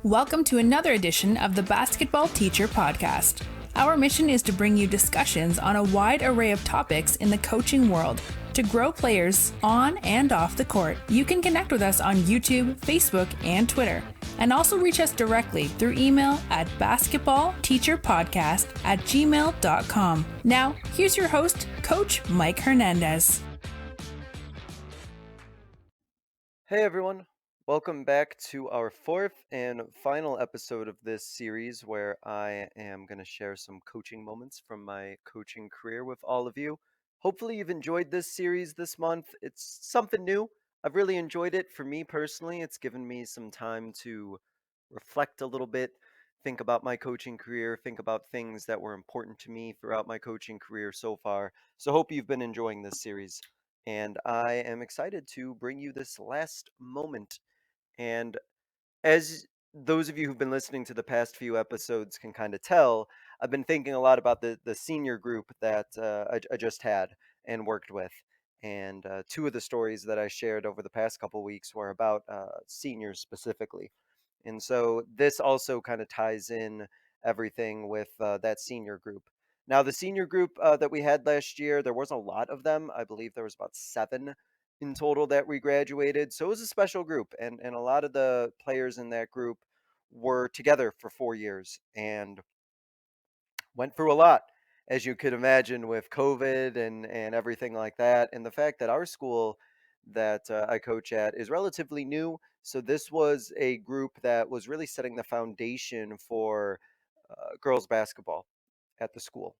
Welcome to another edition of the Basketball Teacher Podcast. Our mission is to bring you discussions on a wide array of topics in the coaching world to grow players on and off the court. You can connect with us on YouTube, Facebook, and Twitter, and also reach us directly through email at basketballteacherpodcast@gmail.com. Now, here's your host, Coach Mike Hernandez. Hey everyone, welcome back to our fourth and final episode of this series where I am going to share some coaching moments from my coaching career with all of you. Hopefully, you've enjoyed this series this month. It's something new. I've really enjoyed it. For me personally, it's given me some time to reflect a little bit, think about my coaching career, think about things that were important to me throughout my coaching career so far. So, hope you've been enjoying this series and I am excited to bring you this last moment. And as those of you who've been listening to the past few episodes can kind of tell, I've been thinking a lot about the senior group that I just had and worked with. And two of the stories that I shared over the past couple weeks were about seniors specifically. And so this also kind of ties in everything with that senior group. Now, the senior group that we had last year, there was a lot of them. I believe there was about 7 in total that we graduated. So it was a special group. And a lot of the players in that group were together for 4 years and went through a lot, as you could imagine, with COVID and everything like that. And the fact that our school that I coach at is relatively new. So this was a group that was really setting the foundation for girls basketball at the school.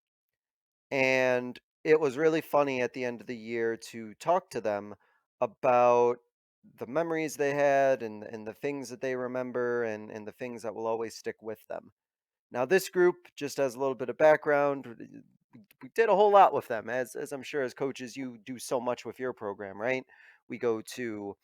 And it was really funny at the end of the year to talk to them about the memories they had and the things that they remember and the things that will always stick with them. Now, this group, just as a little bit of background, we did a whole lot with them. As I'm sure as coaches, you do so much with your program, right? We go to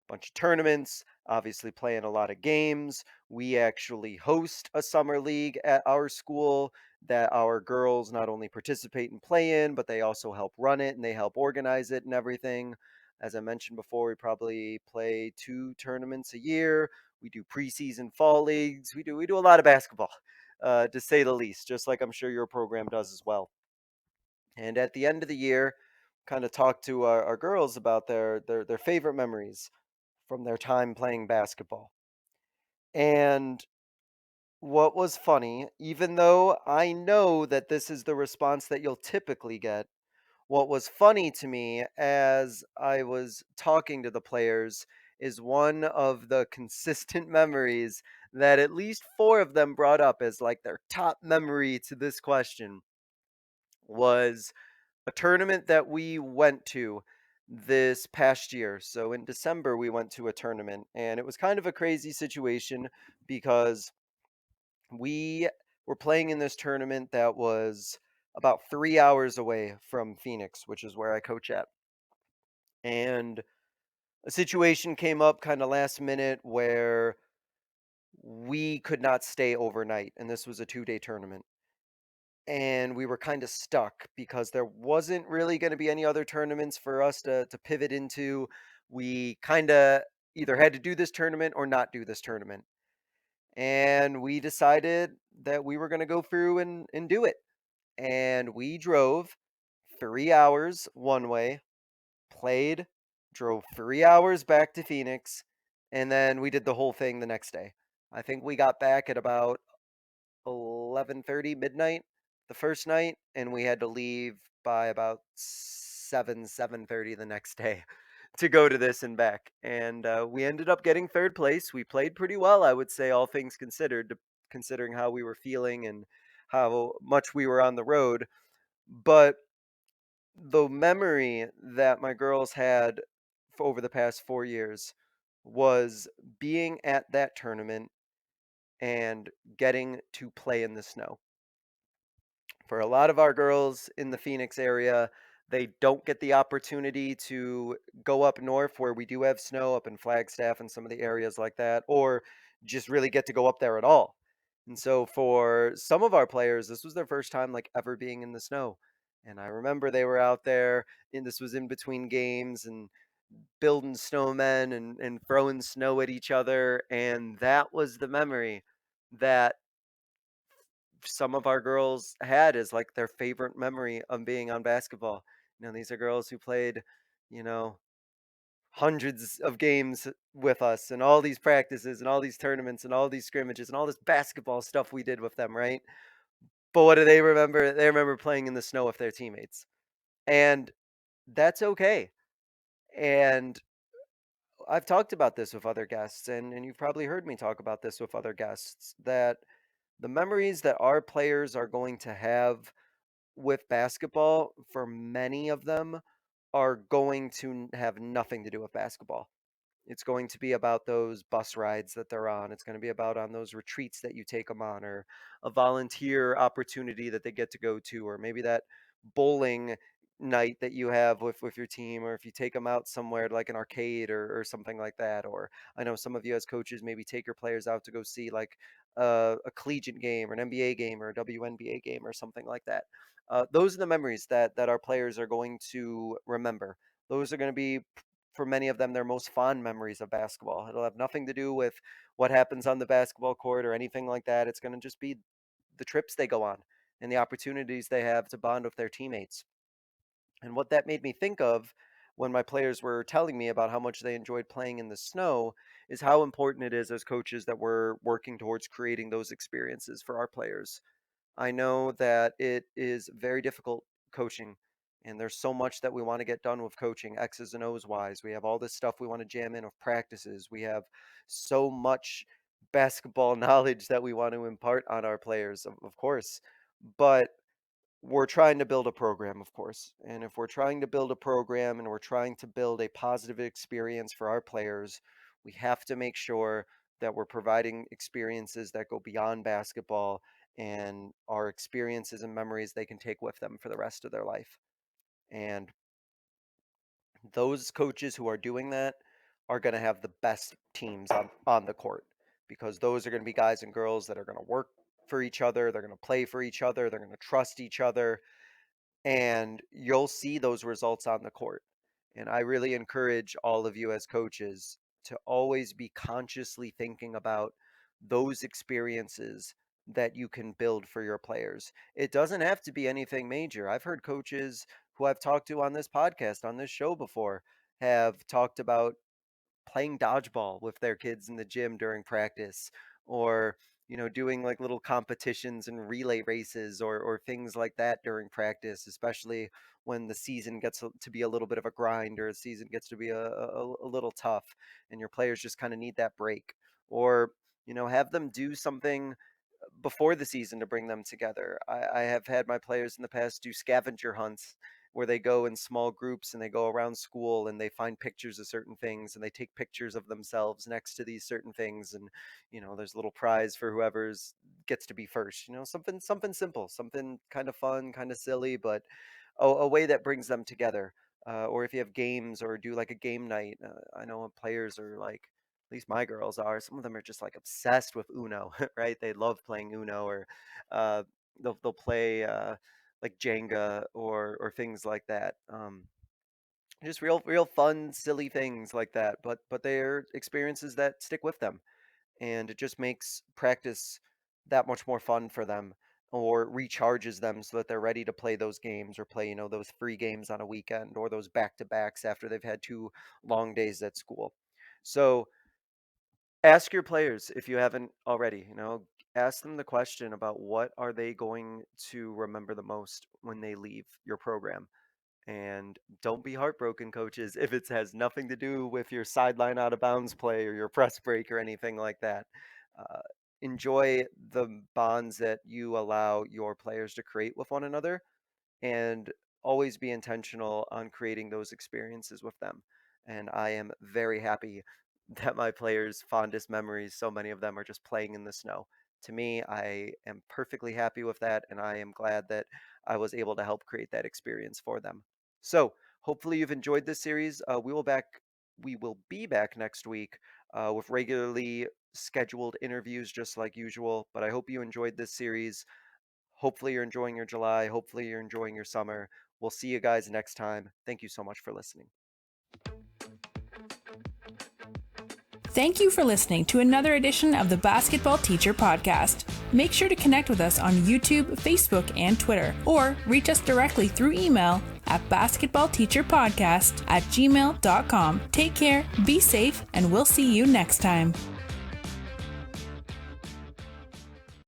a bunch of tournaments, obviously playing a lot of games. We actually host a summer league at our school that our girls not only participate and play in, but they also help run it and they help organize it and everything. As I mentioned before, we probably play 2 tournaments a year. We do preseason fall leagues. We do a lot of basketball, to say the least, just like I'm sure your program does as well. And at the end of the year, kind of talk to our girls about their favorite memories from their time playing basketball. And what was funny, even though I know that this is the response that you'll typically get, what was funny to me as I was talking to the players is one of the consistent memories that at least 4 of them brought up as like their top memory to this question was a tournament that we went to this past year. So in December, we went to a tournament, and it was kind of a crazy situation because we were playing in this tournament that was about 3 hours away from Phoenix, which is where I coach at. And a situation came up kind of last minute where we could not stay overnight, and this was a 2-day tournament. And we were kind of stuck because there wasn't really going to be any other tournaments for us to pivot into. We kind of either had to do this tournament or not do this tournament. And we decided that we were going to go through and do it. And we drove 3 hours one way, played, drove 3 hours back to Phoenix, and then we did the whole thing the next day. I think we got back at about 11:30 midnight the first night, and we had to leave by about 7:30 the next day to go to this and back. And we ended up getting third place. We played pretty well, I would say, all things considered, considering how we were feeling and how much we were on the road. But the memory that my girls had over the past 4 years was being at that tournament and getting to play in the snow. For a lot of our girls in the Phoenix area, they don't get the opportunity to go up north where we do have snow up in Flagstaff and some of the areas like that, or just really get to go up there at all. And so for some of our players, this was their first time like ever being in the snow. And I remember they were out there and this was in between games and building snowmen and throwing snow at each other. And that was the memory that some of our girls had as like their favorite memory of being on basketball. These are girls who played, you know, hundreds of games with us and all these practices and all these tournaments and all these scrimmages and all this basketball stuff we did with them, right? But what do they remember? They remember playing in the snow with their teammates. And that's okay. And I've talked about this with other guests, and you've probably heard me talk about this with other guests, that the memories that our players are going to have with basketball, for many of them, are going to have nothing to do with basketball. It's going to be about those bus rides that they're on. It's going to be about on those retreats that you take them on, or a volunteer opportunity that they get to go to, or maybe that bowling night that you have with your team, or if you take them out somewhere to like an arcade or something like that. Or I know some of you as coaches maybe take your players out to go see like a collegiate game or an NBA game or a WNBA game or something like that. Those are the memories that our players are going to remember. Those are going to be, for many of them, their most fond memories of basketball. It'll have nothing to do with what happens on the basketball court or anything like that. It's going to just be the trips they go on and the opportunities they have to bond with their teammates. And what that made me think of when my players were telling me about how much they enjoyed playing in the snow is how important it is as coaches that we're working towards creating those experiences for our players. I know that it is very difficult coaching, and there's so much that we want to get done with coaching, X's and O's wise. We have all this stuff we want to jam in of practices. We have so much basketball knowledge that we want to impart on our players, of course. But we're trying to build a program, of course. And if we're trying to build a program and we're trying to build a positive experience for our players, we have to make sure that we're providing experiences that go beyond basketball and are experiences and memories they can take with them for the rest of their life. And those coaches who are doing that are going to have the best teams on the court, because those are going to be guys and girls that are going to work for each other, they're going to play for each other, they're going to trust each other, and you'll see those results on the court. And I really encourage all of you as coaches to always be consciously thinking about those experiences that you can build for your players. It doesn't have to be anything major. I've heard coaches who I've talked to on this podcast, on this show before, have talked about playing dodgeball with their kids in the gym during practice, or doing like little competitions and relay races, or things like that during practice, especially when the season gets to be a little bit of a grind, or the season gets to be a little tough and your players just kind of need that break. Or have them do something before the season to bring them together. I have had my players in the past do scavenger hunts where they go in small groups and they go around school and they find pictures of certain things and they take pictures of themselves next to these certain things. And there's a little prize for whoever's gets to be first. Something simple, something kind of fun, kind of silly, but a way that brings them together. Or if you have games or do like a game night, I know players are like, at least my girls are, some of them are just like obsessed with Uno, right? They love playing Uno, or uh, they'll play like Jenga or things like that. Just real fun, silly things like that. But they're experiences that stick with them, and it just makes practice that much more fun for them, or recharges them so that they're ready to play those games, or play those free games on a weekend, or those back to backs after they've had 2 long days at school. So ask your players, if you haven't already, ask them the question about what are they going to remember the most when they leave your program. And don't be heartbroken, coaches, if it has nothing to do with your sideline out of bounds play or your press break or anything like that. Uh, Enjoy the bonds that you allow your players to create with one another, and always be intentional on creating those experiences with them. And I am very happy that my players' fondest memories, so many of them, are just playing in the snow. To me, I am perfectly happy with that, and I am glad that I was able to help create that experience for them. So, hopefully, you've enjoyed this series. We will be back next week with regularly scheduled interviews, just like usual. But I hope you enjoyed this series. Hopefully, you're enjoying your July. Hopefully, you're enjoying your summer. We'll see you guys next time. Thank you so much for listening. Thank you for listening to another edition of the Basketball Teacher Podcast. Make sure to connect with us on YouTube, Facebook, and Twitter, or reach us directly through email at basketballteacherpodcast@gmail.com. Take care, be safe, and we'll see you next time.